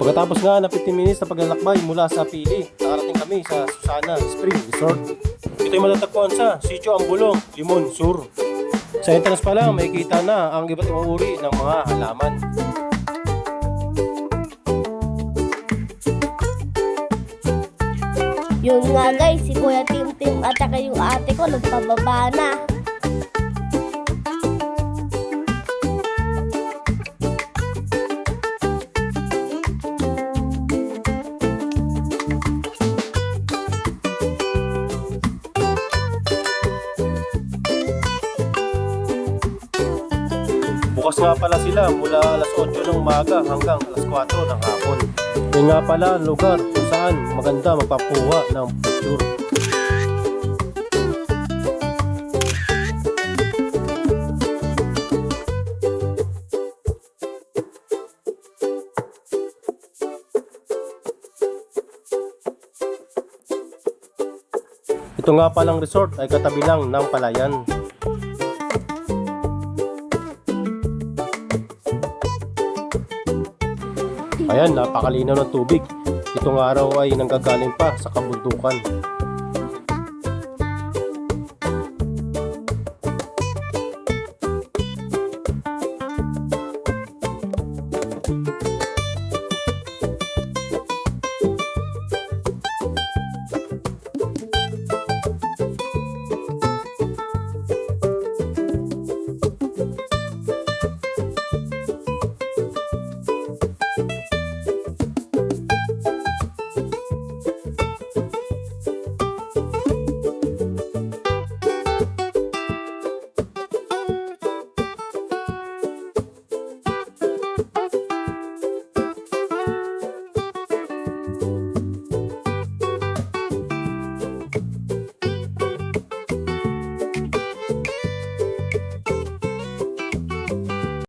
Pagkatapos nga na 15 minutes na paglalakbay mula sa Pili, nakarating kami sa Susana Spring Resort. Ito'y matatagpuan sa Sitio Ambulong, Limon Sur. Sa entrance pa lang, makikita na ang iba't ibang uri ng mga halaman. Yun nga guys, si Kuya Tim at saka yung ate ko nagpababa na. Bukas nga pala sila mula alas 8 ng umaga hanggang alas 4 ng hapon. Yun nga pala ang lugar kung saan maganda magpapuha ng picture. Ito nga palang resort ay katabi lang ng palayan. Ayan, napakalinaw ng tubig. Itong araw ay nanggagaling pa sa kabundukan.